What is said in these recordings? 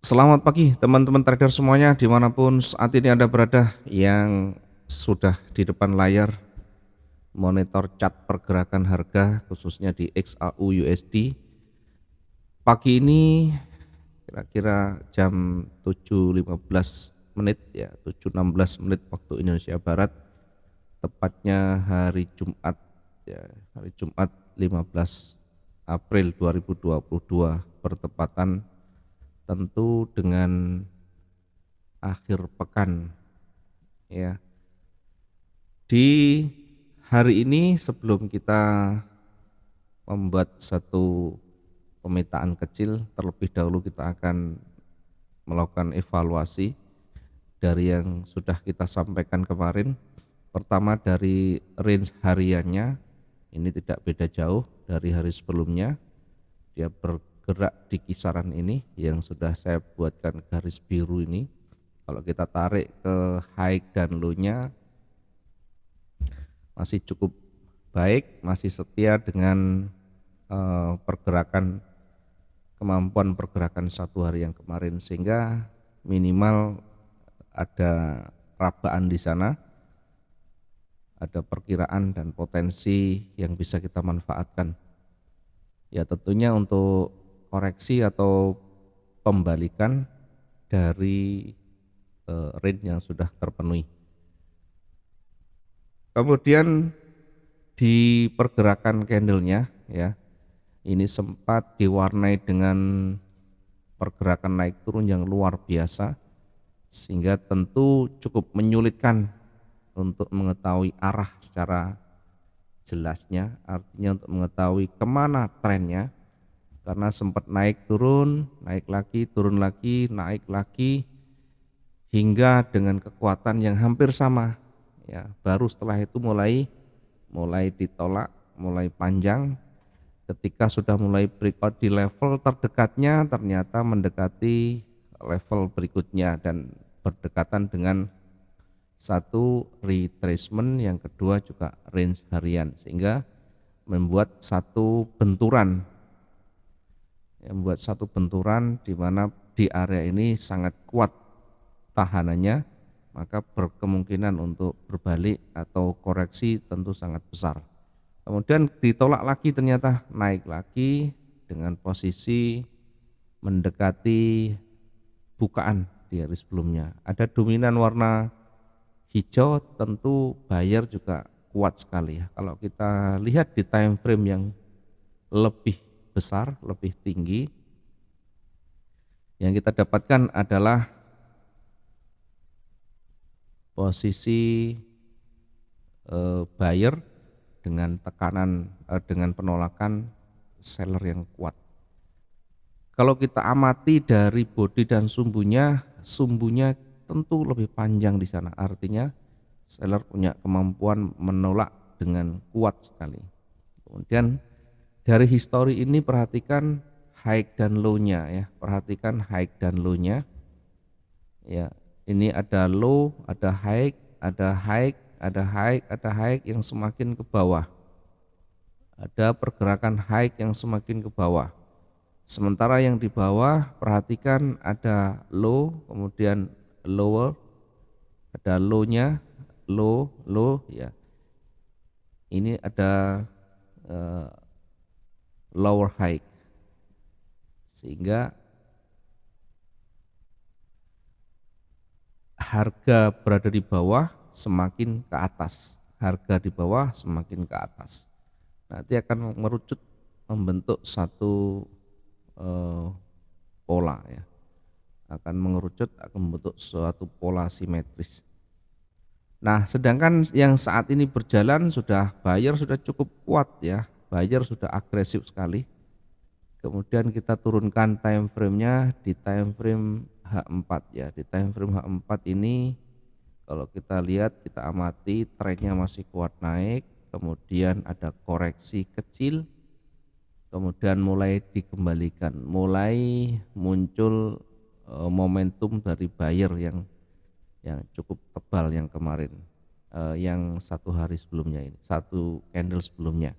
Selamat pagi teman-teman trader semuanya dimanapun saat ini Anda berada yang sudah di depan layar monitor chart pergerakan harga khususnya di XAU USD. Pagi ini kira-kira jam 7.15 menit ya, 7.16 menit waktu Indonesia Barat, tepatnya hari Jumat ya, hari Jumat 15 April 2022 bertepatan tentu dengan akhir pekan ya. Di hari ini sebelum kita membuat satu pemetaan kecil, terlebih dahulu kita akan melakukan evaluasi dari yang sudah kita sampaikan kemarin. Pertama dari range hariannya, ini tidak beda jauh dari hari sebelumnya. Dia bergerak di kisaran ini yang sudah saya buatkan garis biru ini. Kalau kita tarik ke high dan low-nya masih cukup baik, masih setia dengan pergerakan kemampuan pergerakan satu hari yang kemarin, sehingga minimal ada rabaan di sana, ada perkiraan dan potensi yang bisa kita manfaatkan. Ya tentunya untuk koreksi atau pembalikan dari range yang sudah terpenuhi. Kemudian di pergerakan candlenya ya, ini sempat diwarnai dengan pergerakan naik turun yang luar biasa, sehingga tentu cukup menyulitkan untuk mengetahui arah secara jelasnya, artinya untuk mengetahui kemana trennya, karena sempat naik turun, naik lagi, turun lagi, naik lagi, hingga dengan kekuatan yang hampir sama ya, baru setelah itu mulai ditolak, mulai panjang. Ketika sudah mulai breakout di level terdekatnya, ternyata mendekati level berikutnya dan berdekatan dengan satu retracement, yang kedua juga range harian, sehingga membuat satu benturan, di mana di area ini sangat kuat tahanannya, maka berkemungkinan untuk berbalik atau koreksi tentu sangat besar. Kemudian ditolak lagi, ternyata naik lagi dengan posisi mendekati bukaan di hari sebelumnya. Ada dominan warna hijau, tentu buyer juga kuat sekali ya. Kalau kita lihat di time frame yang lebih besar, lebih tinggi, yang kita dapatkan adalah posisi buyer dengan tekanan, dengan penolakan seller yang kuat. Kalau kita amati dari body dan sumbunya tentu lebih panjang di sana. Artinya seller punya kemampuan menolak dengan kuat sekali. Kemudian dari histori ini perhatikan high dan low-nya ya. Perhatikan high dan low-nya. Ya, ini ada low, ada high, ada high, ada high, ada high yang semakin ke bawah. Ada pergerakan high yang semakin ke bawah. Sementara yang di bawah perhatikan ada low, kemudian lower, ada low-nya, low, low ya. Ini ada lower high, sehingga harga berada di bawah semakin ke atas, harga di bawah semakin ke atas. Nanti akan merucut membentuk satu pola ya, akan mengerucut, akan membentuk suatu pola simetris. Nah, sedangkan yang saat ini berjalan buyer sudah cukup kuat ya, buyer sudah agresif sekali. Kemudian kita turunkan time frame-nya di time frame H4 ya. Di time frame H4 ini kalau kita lihat, kita amati trennya masih kuat naik, kemudian ada koreksi kecil, kemudian mulai dikembalikan, mulai muncul momentum dari buyer yang cukup tebal yang kemarin, yang satu hari sebelumnya, ini satu candle sebelumnya.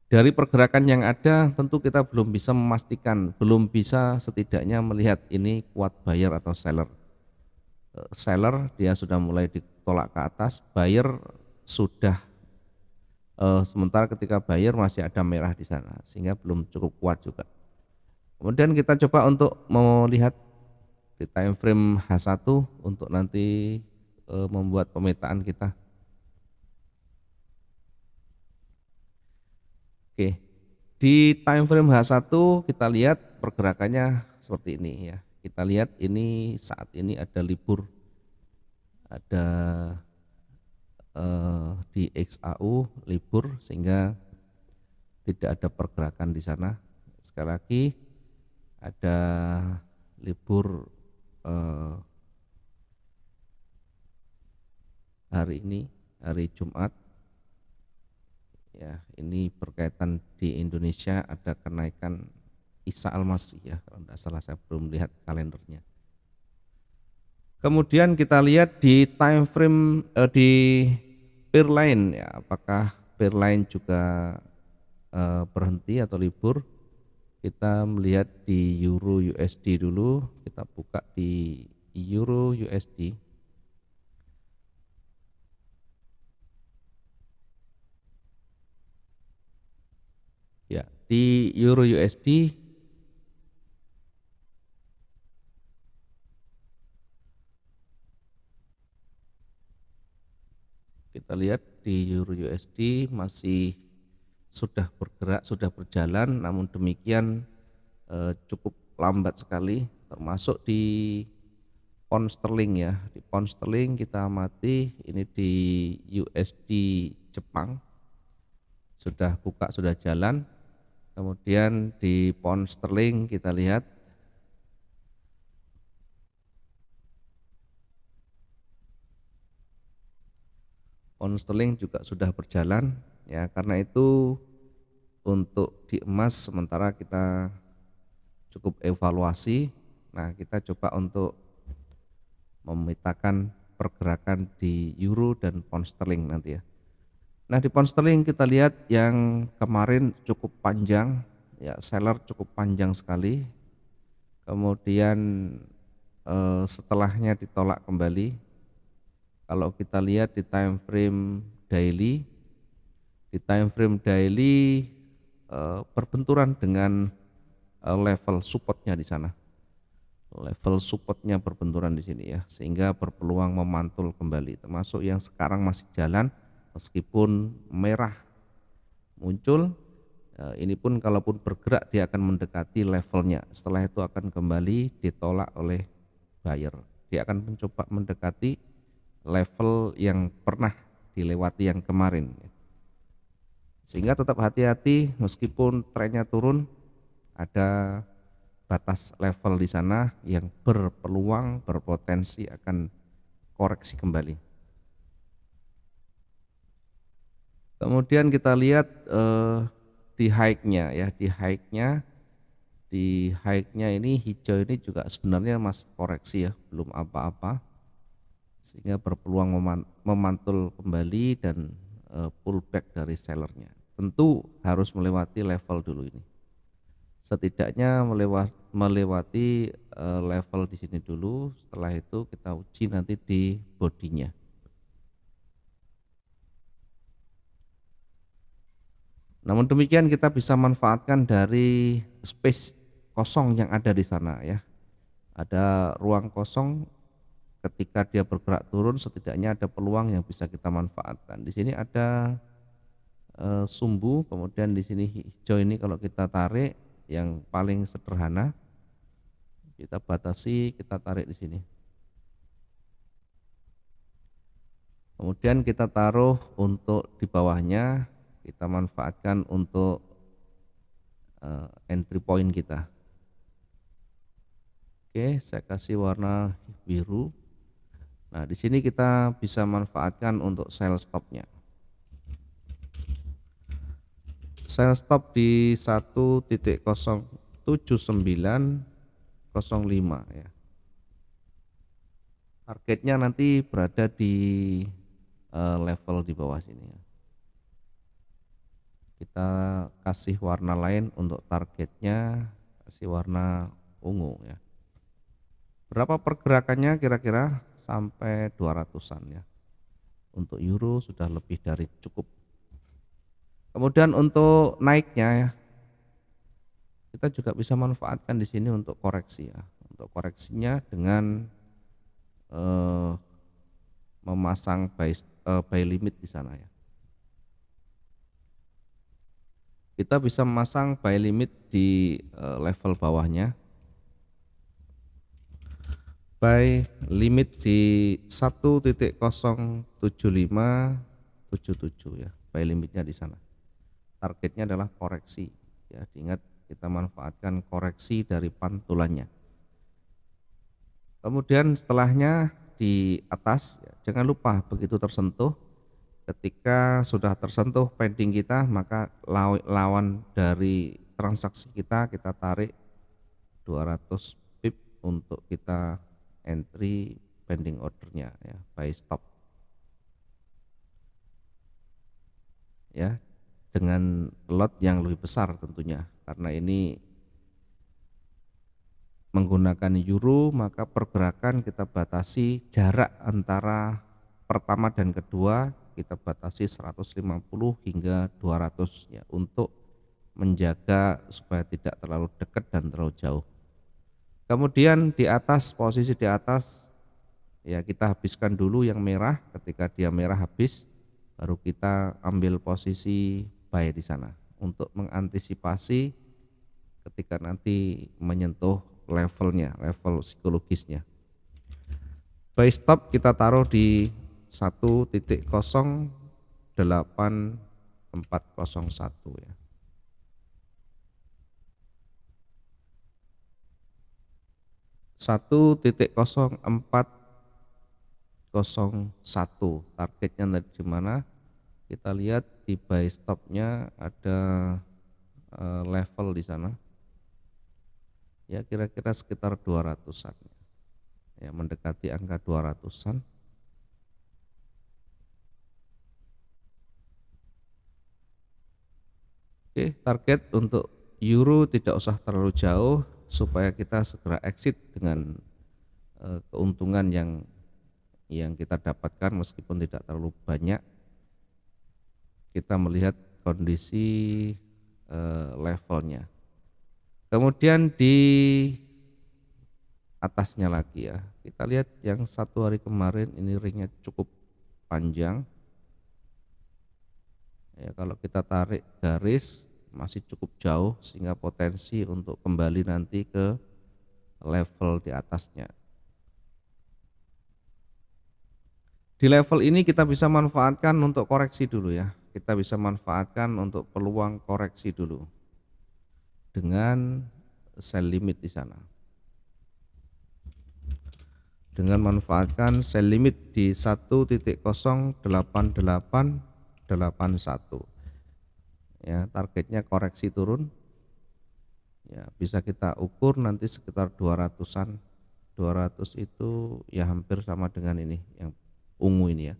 Dari pergerakan yang ada tentu kita belum bisa memastikan, belum bisa setidaknya melihat ini kuat buyer atau seller. Seller dia sudah mulai ditolak ke atas, buyer sudah sementara ketika buyer masih ada merah di sana sehingga belum cukup kuat juga. Kemudian kita coba untuk melihat di time frame H1 untuk nanti membuat pemetaan kita. Oke. Di time frame H1 kita lihat pergerakannya seperti ini ya. Kita lihat ini saat ini ada libur, ada di XAU libur sehingga tidak ada pergerakan di sana. Sekali lagi ada libur hari ini, hari Jumat. Ya, ini berkaitan di Indonesia ada kenaikan Isa Al-Masih ya, kalau tidak salah saya belum lihat kalendernya. Kemudian kita lihat di time frame di pair line ya, apakah pair line juga berhenti atau libur. Kita melihat di Euro USD dulu, kita buka di Euro USD. Ya, di Euro USD kita lihat di Euro USD masih sudah bergerak, sudah berjalan, namun demikian cukup lambat sekali, termasuk di pound sterling ya. Di pound sterling kita amati ini di USD Jepang sudah buka, sudah jalan. Kemudian di pound sterling kita lihat pound sterling juga sudah berjalan ya. Karena itu untuk di emas sementara kita cukup evaluasi. Nah, kita coba untuk memetakan pergerakan di euro dan pound sterling nanti ya. Nah, di pound sterling kita lihat yang kemarin cukup panjang ya, seller cukup panjang sekali. Kemudian setelahnya ditolak kembali. Kalau kita lihat di time frame daily, di time frame daily berbenturan dengan level supportnya di sana. Level supportnya berbenturan di sini ya, sehingga berpeluang memantul kembali. Termasuk yang sekarang masih jalan, meskipun merah muncul, ini pun kalaupun bergerak dia akan mendekati levelnya. Setelah itu akan kembali ditolak oleh buyer. Dia akan mencoba mendekati level yang pernah dilewati yang kemarin. Sehingga tetap hati-hati meskipun trennya turun, ada batas level di sana yang berpeluang, berpotensi akan koreksi kembali. Kemudian kita lihat di high-nya ya, di high-nya ini hijau ini juga sebenarnya masih koreksi ya, belum apa-apa, sehingga berpeluang memantul kembali dan pullback dari sellernya. Tentu harus melewati level dulu ini. Setidaknya melewati level di sini dulu, setelah itu kita uji nanti di bodinya. Namun demikian kita bisa manfaatkan dari space kosong yang ada di sana ya. Ada ruang kosong ketika dia bergerak turun, setidaknya ada peluang yang bisa kita manfaatkan. Di sini ada sumbu, kemudian di sini hijau ini kalau kita tarik yang paling sederhana, kita batasi, kita tarik di sini. Kemudian kita taruh untuk di bawahnya, kita manfaatkan untuk entry point kita. Oke, saya kasih warna biru. Nah, di sini kita bisa manfaatkan untuk sell stopnya. Sell stop di 1.07905 ya. Targetnya nanti berada di level di bawah sini ya. Kita kasih warna lain untuk targetnya, kasih warna ungu ya. Berapa pergerakannya kira-kira? Sampai 200-an ya. Untuk euro sudah lebih dari cukup. Kemudian untuk naiknya ya, kita juga bisa manfaatkan di sini untuk koreksi ya. Untuk koreksinya dengan memasang buy limit di sana ya. Kita bisa memasang buy limit di level bawahnya. Buy limit di 1.07577 ya. Buy limitnya di sana. Targetnya adalah koreksi ya. Diingat kita manfaatkan koreksi dari pantulannya. Kemudian setelahnya di atas ya, jangan lupa begitu tersentuh, ketika sudah tersentuh pending kita, maka lawan dari transaksi kita tarik 200 pip untuk kita entry pending ordernya ya, buy stop ya, dengan lot yang lebih besar tentunya, karena ini menggunakan euro, maka pergerakan kita batasi jarak antara pertama dan kedua kita batasi 150 hingga 200 ya, untuk menjaga supaya tidak terlalu dekat dan terlalu jauh. Kemudian di atas, posisi di atas ya, kita habiskan dulu yang merah. Ketika dia merah habis, baru kita ambil posisi buy di sana untuk mengantisipasi ketika nanti menyentuh levelnya, level psikologisnya. Buy stop kita taruh di 1.08401 ya. 1.04001 targetnya di mana? Kita lihat di buy stopnya ada level di sana ya, kira-kira sekitar 200-an ya, mendekati angka 200-an. Oke, target untuk euro tidak usah terlalu jauh supaya kita segera exit dengan keuntungan yang kita dapatkan meskipun tidak terlalu banyak. Kita melihat kondisi levelnya. Kemudian di atasnya lagi ya, kita lihat yang satu hari kemarin ini ringnya cukup panjang ya, kalau kita tarik garis masih cukup jauh sehingga potensi untuk kembali nanti ke level di atasnya. Di level ini kita bisa manfaatkan untuk koreksi dulu ya, kita bisa manfaatkan untuk peluang koreksi dulu dengan sell limit di sana. Dengan manfaatkan sell limit di 1.08881 ya, targetnya koreksi turun ya, bisa kita ukur nanti sekitar 200-an. 200 itu ya hampir sama dengan ini yang ungu ini ya.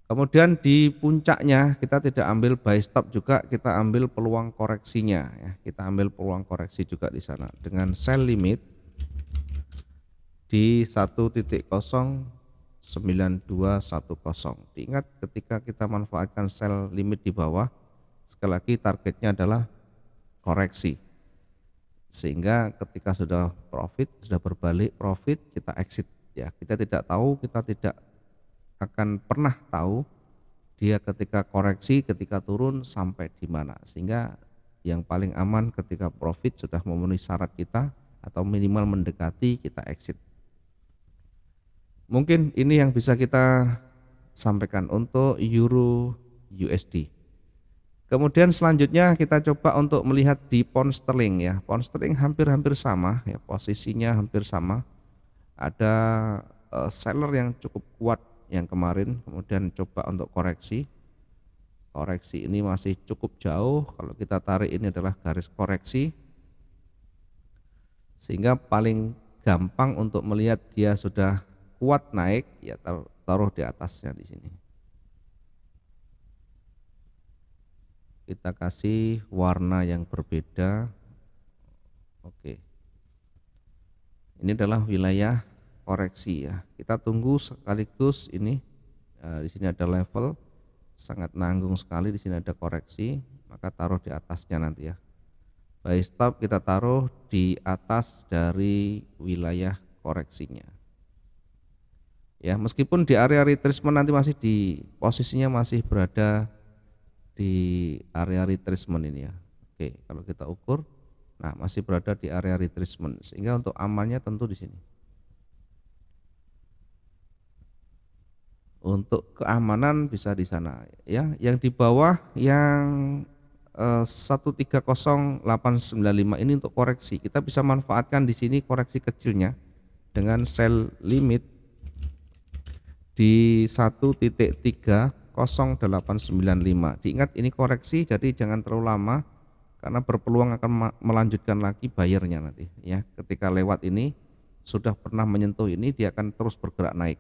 Kemudian di puncaknya kita tidak ambil buy stop juga, kita ambil peluang koreksinya ya, kita ambil peluang koreksi juga di sana dengan sell limit di 1.09210. Diingat ketika kita manfaatkan sell limit di bawah, sekali lagi targetnya adalah koreksi, sehingga ketika sudah profit, sudah berbalik profit, kita exit ya. Kita tidak tahu, kita tidak akan pernah tahu dia ketika koreksi, ketika turun sampai di mana, sehingga yang paling aman ketika profit sudah memenuhi syarat kita atau minimal mendekati, kita exit. Mungkin ini yang bisa kita sampaikan untuk euro USD. Kemudian selanjutnya kita coba untuk melihat di pound sterling ya. Pound sterling hampir-hampir sama ya, posisinya hampir sama. Ada seller yang cukup kuat yang kemarin, kemudian coba untuk koreksi. Koreksi ini masih cukup jauh, kalau kita tarik ini adalah garis koreksi. Sehingga paling gampang untuk melihat dia sudah kuat naik ya, taruh di atasnya di sini. kita kasih warna yang berbeda. Oke, ini adalah wilayah koreksi ya. Kita tunggu sekaligus ini. Di sini ada level, sangat nanggung sekali. Di sini ada koreksi, maka taruh di atasnya nanti ya. Buy stop kita taruh di atas dari wilayah koreksinya. Ya, meskipun di area retracement nanti masih di posisinya masih berada di area retracement ini ya. Oke, kalau kita ukur, nah masih berada di area retracement, sehingga untuk amannya tentu di sini. Untuk keamanan bisa di sana ya. Yang di bawah yang 130895 ini untuk koreksi. Kita bisa manfaatkan di sini koreksi kecilnya dengan sell limit di 1.30895. Diingat ini koreksi, jadi jangan terlalu lama karena berpeluang akan melanjutkan lagi bayarnya nanti ya. Ketika lewat ini sudah pernah menyentuh ini, dia akan terus bergerak naik.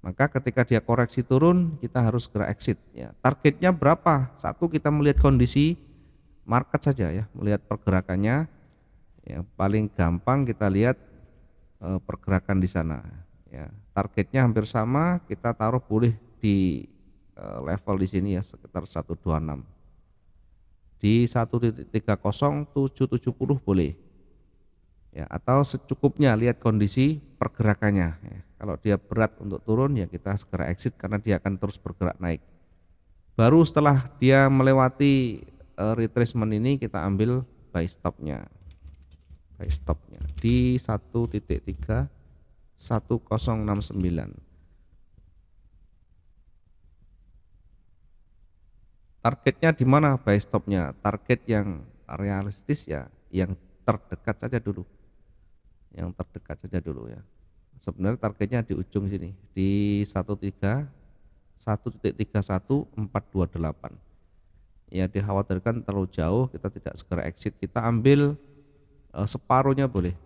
Maka ketika dia koreksi turun, kita harus segera exit ya. Targetnya berapa? Satu, kita melihat kondisi market saja ya, melihat pergerakannya. Yang paling gampang kita lihat pergerakan di sana ya. Targetnya hampir sama, kita taruh boleh di level di sini ya, sekitar 126. Di 1.30770 boleh ya, atau secukupnya lihat kondisi pergerakannya ya. Kalau dia berat untuk turun ya kita segera exit karena dia akan terus bergerak naik. Baru setelah dia melewati retracement ini kita ambil buy stopnya di 1.31069. Targetnya di mana buy stopnya? Target yang realistis ya, yang terdekat saja dulu, ya. Sebenarnya targetnya di ujung sini di 1.31428. Ya, dikhawatirkan terlalu jauh, kita tidak segera exit, kita ambil separuhnya boleh,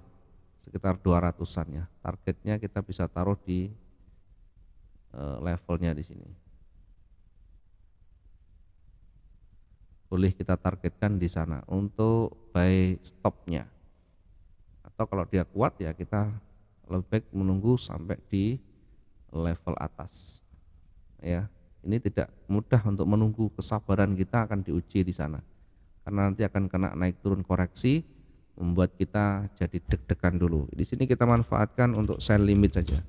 sekitar 200-an ya. Targetnya kita bisa taruh di levelnya di sini. Boleh kita targetkan di sana untuk buy stopnya. Atau kalau dia kuat ya kita lebih baik menunggu sampai di level atas. Ya, ini tidak mudah untuk menunggu, kesabaran kita akan diuji di sana. Karena nanti akan kena naik turun koreksi, membuat kita jadi deg-degan dulu. Di sini kita manfaatkan untuk sell limit saja.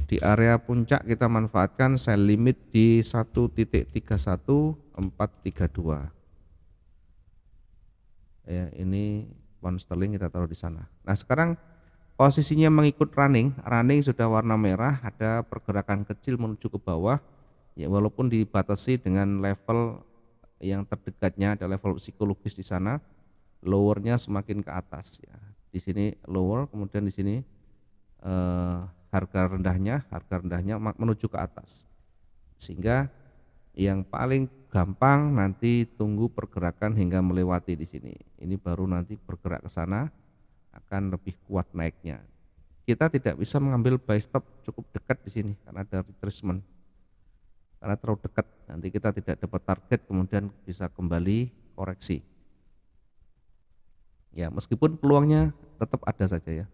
Di area puncak kita manfaatkan sell limit di 1.31432. Ya, ini pound sterling kita taruh di sana. Nah, sekarang posisinya mengikut running sudah warna merah, ada pergerakan kecil menuju ke bawah. Ya, walaupun dibatasi dengan level yang terdekatnya, ada level psikologis di sana, lowernya semakin ke atas ya. Di sini lower, kemudian di sini harga rendahnya menuju ke atas, sehingga yang paling gampang nanti tunggu pergerakan hingga melewati di sini. Ini baru nanti bergerak ke sana akan lebih kuat naiknya. Kita tidak bisa mengambil buy stop cukup dekat di sini karena ada retracement. Karena terlalu dekat nanti kita tidak dapat target, kemudian bisa kembali koreksi. Ya, meskipun peluangnya tetap ada saja ya.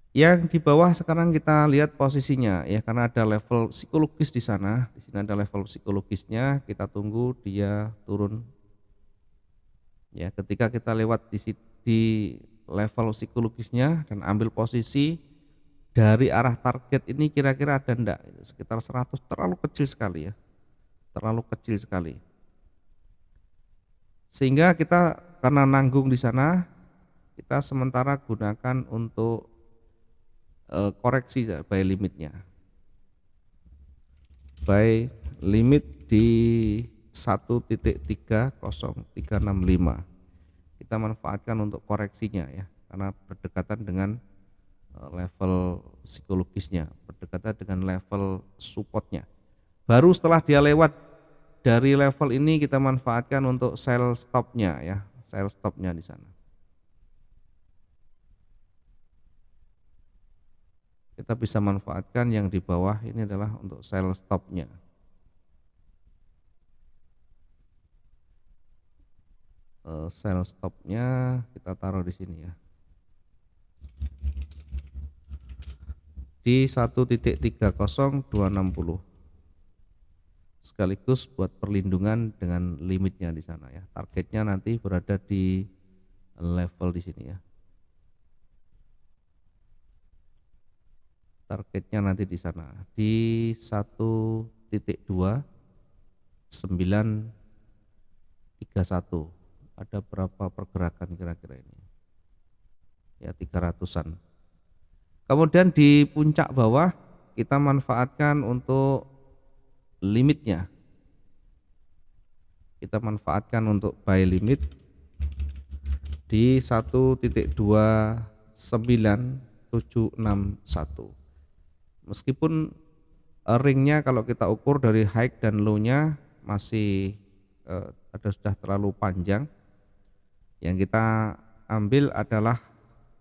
Yang di bawah sekarang kita lihat posisinya ya, karena ada level psikologis di sana. Di sini ada level psikologisnya, kita tunggu dia turun. Ya, ketika kita lewat di level psikologisnya dan ambil posisi dari arah target ini, kira-kira ada enggak? Sekitar 100, terlalu kecil sekali ya. Terlalu kecil sekali. Sehingga kita karena nanggung di sana, kita sementara gunakan untuk koreksi buy limitnya. Buy limit di 1.30365. Kita manfaatkan untuk koreksinya ya, karena berdekatan dengan level psikologisnya, berdekatan dengan level supportnya. Baru setelah dia lewat dari level ini kita manfaatkan untuk sell stopnya ya, sell stopnya di sana. Kita bisa manfaatkan yang di bawah ini adalah untuk sell stopnya. sell stopnya kita taruh di sini ya, di 1.30260, sekaligus buat perlindungan dengan limitnya di sana ya. Targetnya nanti berada di level di sini ya. Targetnya nanti di sana di 1.2931. Ada berapa pergerakan kira-kira ini? Ya 300-an. Kemudian di puncak bawah kita manfaatkan untuk limitnya. Kita manfaatkan untuk buy limit di 1.29761. Meskipun ringnya kalau kita ukur dari high dan low-nya masih ada sudah terlalu panjang, yang kita ambil adalah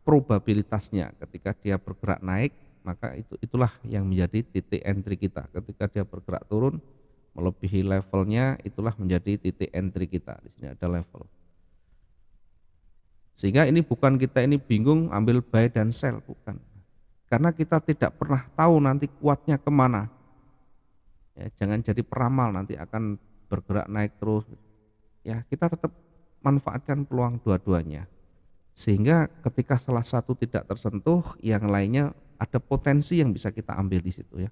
probabilitasnya. Ketika dia bergerak naik, maka itulah yang menjadi titik entry kita. Ketika dia bergerak turun melebihi levelnya, itulah menjadi titik entry kita. Di sini ada level. Sehingga ini bukan kita ini bingung ambil buy dan sell, bukan. Karena kita tidak pernah tahu nanti kuatnya kemana. Ya, jangan jadi peramal nanti akan bergerak naik terus. Ya, kita tetap manfaatkan peluang dua-duanya. Sehingga ketika salah satu tidak tersentuh, yang lainnya ada potensi yang bisa kita ambil di situ ya.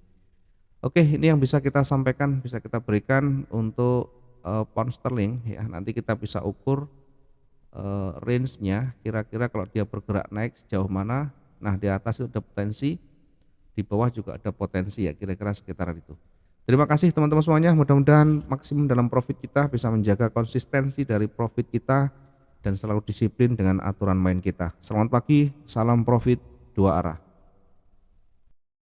Oke, ini yang bisa kita sampaikan, bisa kita berikan untuk pound sterling ya. Nanti kita bisa ukur range-nya kira-kira kalau dia bergerak naik sejauh mana. Nah, di atas itu ada potensi, di bawah juga ada potensi ya, kira-kira sekitaran itu. Terima kasih teman-teman semuanya, mudah-mudahan maksimum dalam profit kita, bisa menjaga konsistensi dari profit kita dan selalu disiplin dengan aturan main kita. Selamat pagi, salam profit dua arah.